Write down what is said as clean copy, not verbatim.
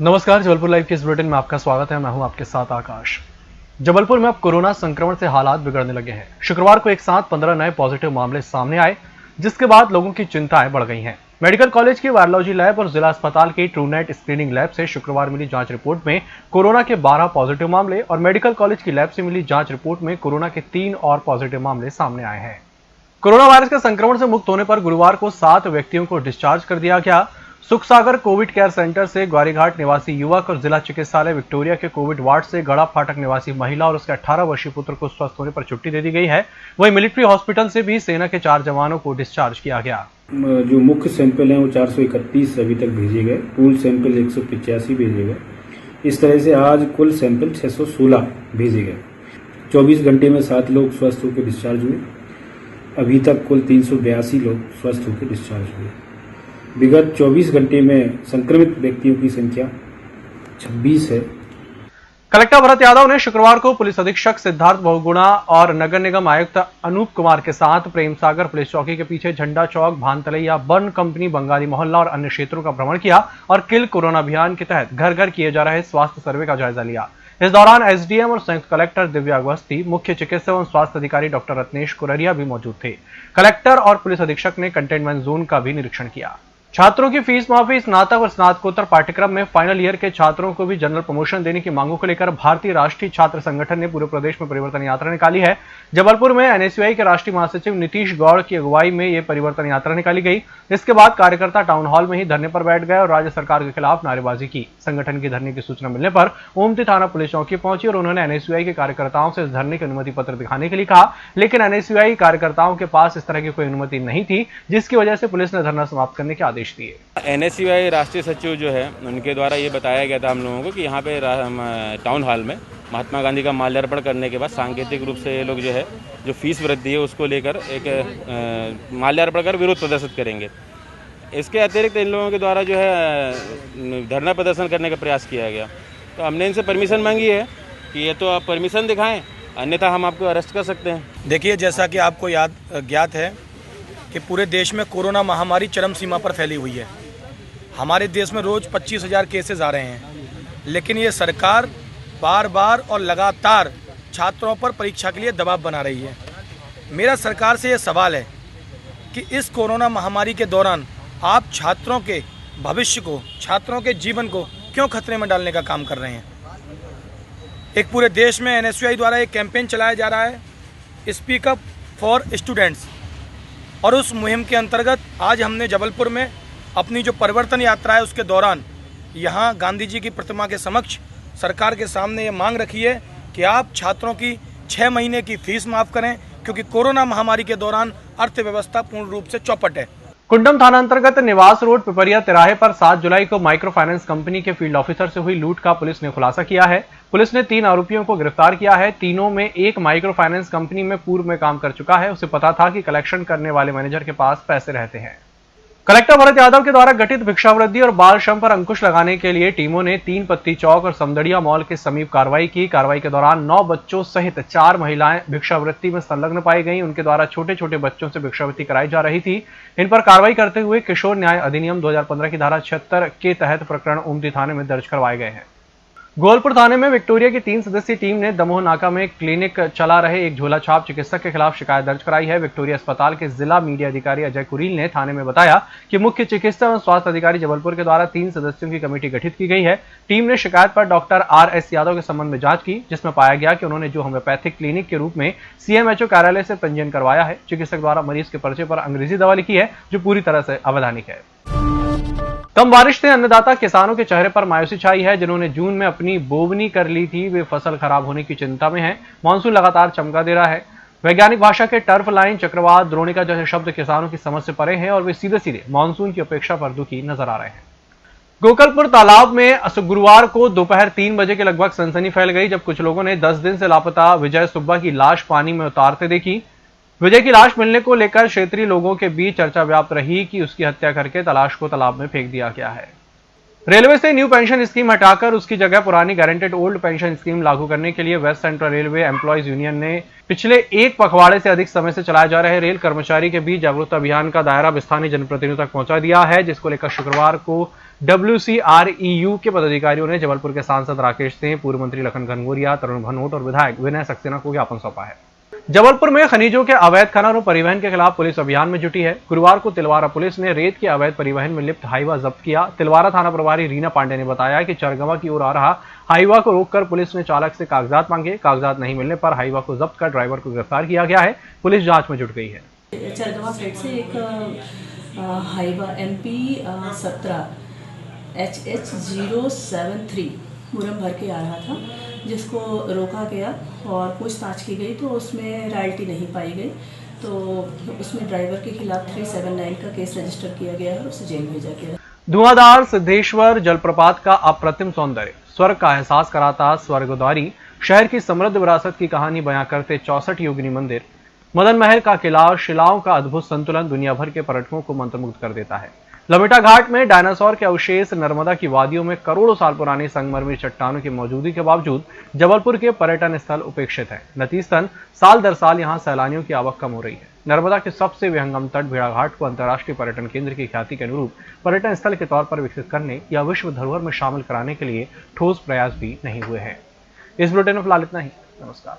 नमस्कार, जबलपुर लाइव के इस बुलेटिन में आपका स्वागत है। मैं हूं आपके साथ आकाश। जबलपुर में अब कोरोना संक्रमण से हालात बिगड़ने लगे हैं। शुक्रवार को एक साथ 15 नए पॉजिटिव मामले सामने आए, जिसके बाद लोगों की चिंताएं बढ़ गई हैं। मेडिकल कॉलेज की वायरोलॉजी लैब और जिला अस्पताल की ट्रूनेट स्क्रीनिंग लैब से शुक्रवार मिली जांच रिपोर्ट में कोरोना के 12 पॉजिटिव मामले और मेडिकल कॉलेज की लैब से मिली जांच रिपोर्ट में कोरोना के 3 और पॉजिटिव मामले सामने आए हैं। कोरोना वायरस के संक्रमण से मुक्त होने पर गुरुवार को 7 व्यक्तियों को डिस्चार्ज कर दिया गया। सुखसागर कोविड केयर सेंटर से ग्वारीघाट निवासी युवक और जिला चिकित्सालय विक्टोरिया के कोविड वार्ड से गड़ा फाटक निवासी महिला और उसके 18 वर्षीय पुत्र को स्वस्थ होने पर छुट्टी दे दी गई है। वहीं मिलिट्री हॉस्पिटल से भी सेना के 4 जवानों को डिस्चार्ज किया गया। जो मुख्य सैंपल हैं वो 431 अभी तक भेजे गए, पूल सैंपल 185 भेजे गए। इस तरह से आज कुल सैंपल 616 भेजे गए। 24 घंटे में 7 लोग स्वस्थ होकर डिस्चार्ज हुए। अभी तक कुल 382 लोग स्वस्थ होकर डिस्चार्ज हुए। विगत 24 घंटे में संक्रमित व्यक्तियों की संख्या 26 है। कलेक्टर भरत यादव ने शुक्रवार को पुलिस अधीक्षक सिद्धार्थ बहुगुणा और नगर निगम आयुक्त अनूप कुमार के साथ प्रेम सागर पुलिस चौकी के पीछे झंडा चौक, भानतलैया, बर्न कंपनी, बंगाली मोहल्ला और अन्य क्षेत्रों का भ्रमण किया और किल कोरोना अभियान के तहत घर घर किए जा रहे स्वास्थ्य सर्वे का जायजा लिया। इस दौरान एसडीएम और संयुक्त कलेक्टर दिव्या अवस्थी, मुख्य चिकित्सक एवं स्वास्थ्य अधिकारी डॉक्टर रत्नेश कुररिया भी मौजूद थे। कलेक्टर और पुलिस अधीक्षक ने कंटेनमेंट जोन का भी निरीक्षण किया। छात्रों की फीस माफी, स्नातक और स्नातकोत्तर पाठ्यक्रम में फाइनल ईयर के छात्रों को भी जनरल प्रमोशन देने की मांगों को लेकर भारतीय राष्ट्रीय छात्र संगठन ने पूरे प्रदेश में परिवर्तन यात्रा निकाली है। जबलपुर में एनएसयूआई के राष्ट्रीय महासचिव नीतीश गौड़ की अगुवाई में यह परिवर्तन यात्रा निकाली गई। इसके बाद कार्यकर्ता टाउन हॉल में ही धरने पर बैठ गए और राज्य सरकार के खिलाफ नारेबाजी की। संगठन की धरने की सूचना मिलने पर ओमती थाना पुलिस चौकी पहुंची और उन्होंने एनएसयूआई के कार्यकर्ताओं से इस धरने की अनुमति पत्र दिखाने के लिए कहा, लेकिन एनएसयूआई कार्यकर्ताओं के पास इस तरह की कोई अनुमति नहीं थी, जिसकी वजह से पुलिस ने धरना समाप्त करने के आदेश दिए। एनएसयूआई राष्ट्रीय सचिव जो है उनके द्वारा ये बताया गया था हम लोगों को कि यहाँ पे टाउन हॉल में महात्मा गांधी का माल्यार्पण करने के बाद सांकेतिक रूप से ये लोग जो है जो फीस वृद्धि है उसको लेकर एक माल्यार्पण कर विरोध प्रदर्शित करेंगे। इसके अतिरिक्त इन लोगों के द्वारा जो है धरना प्रदर्शन करने का प्रयास किया गया, तो हमने इनसे परमिशन मांगी है कि ये तो आप परमिशन दिखाएं, अन्यथा हम आपको अरेस्ट कर सकते हैं। देखिए, जैसा कि आपको ज्ञात है कि पूरे देश में कोरोना महामारी चरम सीमा पर फैली हुई है। हमारे देश में रोज 25,000 केसेस आ रहे हैं, लेकिन ये सरकार बार बार और लगातार छात्रों पर परीक्षा के लिए दबाव बना रही है। मेरा सरकार से ये सवाल है कि इस कोरोना महामारी के दौरान आप छात्रों के भविष्य को, छात्रों के जीवन को क्यों खतरे में डालने का काम कर रहे हैं। एक पूरे देश में एनएसयूआई द्वारा एक कैंपेन चलाया जा रहा है, स्पीक अप फॉर स्टूडेंट्स, और उस मुहिम के अंतर्गत आज हमने जबलपुर में अपनी जो परिवर्तन यात्रा है उसके दौरान यहाँ गांधी जी की प्रतिमा के समक्ष सरकार के सामने ये मांग रखी है कि आप छात्रों की 6 महीने की फीस माफ करें, क्योंकि कोरोना महामारी के दौरान अर्थव्यवस्था पूर्ण रूप से चौपट है। कुंडम थाना अंतर्गत निवास रोड पिपरिया तिराहे पर 7 जुलाई को माइक्रो फाइनेंस कंपनी के फील्ड ऑफिसर से हुई लूट का पुलिस ने खुलासा किया है। पुलिस ने 3 आरोपियों को गिरफ्तार किया है। तीनों में एक माइक्रो फाइनेंस कंपनी में पूर्व में काम कर चुका है। उसे पता था कि कलेक्शन करने वाले मैनेजर के पास पैसे रहते हैं। कलेक्टर भरत यादव के द्वारा गठित भिक्षावृत्ति और बाल श्रम पर अंकुश लगाने के लिए टीमों ने 3 पत्ती चौक और समदड़िया मॉल के समीप कार्रवाई की। कार्रवाई के दौरान 9 बच्चों सहित 4 महिलाएं भिक्षावृत्ति में संलग्न पाई गईं। उनके द्वारा छोटे छोटे बच्चों से भिक्षावृत्ति कराई जा रही थी। इन पर कार्रवाई करते हुए किशोर न्याय अधिनियम 2015 की धारा 76 के तहत प्रकरण ओमती थाने में दर्ज करवाए गए हैं। गोलपुर थाने में विक्टोरिया की 3 सदस्यीय टीम ने दमोह नाका में क्लिनिक चला रहे एक झोला छाप चिकित्सक के खिलाफ शिकायत दर्ज कराई है। विक्टोरिया अस्पताल के जिला मीडिया अधिकारी अजय कुरील ने थाने में बताया कि मुख्य चिकित्सक एवं स्वास्थ्य अधिकारी जबलपुर के द्वारा 3 सदस्यों की कमेटी गठित की गई है। टीम ने शिकायत पर डॉक्टर RS यादव के संबंध में जांच की, जिसमें पाया गया कि उन्होंने जो होम्योपैथिक क्लिनिक के रूप में CMHO कार्यालय से पंजीयन करवाया है, चिकित्सक द्वारा मरीज के पर्चे पर अंग्रेजी दवा लिखी है, जो पूरी तरह से अवैधानिक है। कम बारिश से अन्नदाता किसानों के चेहरे पर मायूसी छाई है। जिन्होंने जून में अपनी बोवनी कर ली थी, वे फसल खराब होने की चिंता में हैं। मानसून लगातार चमका दे रहा है। वैज्ञानिक भाषा के टर्फ लाइन, चक्रवात, द्रोणिका जैसे शब्द किसानों की समझ से परे हैं और वे सीधे सीधे मानसून की अपेक्षा पर दुखी नजर आ रहे हैं। गोकलपुर तालाब में गुरुवार को दोपहर 3 बजे के लगभग सनसनी फैल गई, जब कुछ लोगों ने 10 दिन से लापता विजय सुब्बा की लाश पानी में उतारते देखी। विजय की लाश मिलने को लेकर क्षेत्रीय लोगों के बीच चर्चा व्याप्त रही कि उसकी हत्या करके तलाश को तालाब में फेंक दिया गया है। रेलवे से न्यू पेंशन स्कीम हटाकर उसकी जगह पुरानी गारंटेड ओल्ड पेंशन स्कीम लागू करने के लिए west central railway employees union ने पिछले एक पखवाड़े से अधिक समय से चलाए जा रहे रेल कर्मचारी के बीच जागरूकता अभियान का दायरा स्थानीय जनप्रतिनिधियों तक पहुंचा दिया है, जिसको लेकर शुक्रवार को WCREU के पदाधिकारियों ने जबलपुर के सांसद राकेश सिंह, पूर्व मंत्री लखन घनघोरिया, तरुण भनोट और विधायक विनय सक्सेना को ज्ञापन सौंपा है। जबलपुर में खनिजों के अवैध खनन और परिवहन के खिलाफ पुलिस अभियान में जुटी है। गुरुवार को तिलवारा पुलिस ने रेत के अवैध परिवहन में लिप्त हाईवा जब्त किया। तिलवारा थाना प्रभारी रीना पांडे ने बताया कि चरगवा की ओर आ रहा हाईवा को रोककर पुलिस ने चालक से कागजात मांगे। कागजात नहीं मिलने पर हाईवा को जब्त कर ड्राइवर को गिरफ्तार किया गया है। पुलिस जांच में जुट गई है। चरगवा साइड से एक हाईवा MP 17 HH073 मुरम भर के आ रहा था, जिसको रोका गया और पूछताछ की गई तो उसमें रॉयल्टी नहीं पाई गई, तो उसमें ड्राइवर के खिलाफ 379 का केस रजिस्टर किया गया है और उसे जेल भेजा गया। धुआंधार सिद्धेश्वर जलप्रपात का अप्रतिम सौंदर्य स्वर्ग का एहसास कराता स्वर्गद्वारी शहर की समृद्ध विरासत की कहानी बयां करते 64 योगिनी मंदिर, मदन महल का किला, शिलाओं का अद्भुत संतुलन दुनिया भर के पर्यटकों को मंत्रमुग्ध कर देता है। लमेटा घाट में डायनासोर के अवशेष, नर्मदा की वादियों में करोड़ों साल पुरानी संगमरमर चट्टानों की मौजूदगी के बावजूद जबलपुर के पर्यटन स्थल उपेक्षित है। नतीजतन साल दर साल यहां सैलानियों की आवक कम हो रही है। नर्मदा के सबसे विहंगम तट भेड़ाघाट को अंतर्राष्ट्रीय पर्यटन केंद्र की ख्याति के अनुरूप पर्यटन स्थल के तौर पर विकसित करने या विश्व धरोहर में शामिल कराने के लिए ठोस प्रयास भी नहीं हुए हैं। इस बुलेटिन में फिलहाल इतना ही। नमस्कार।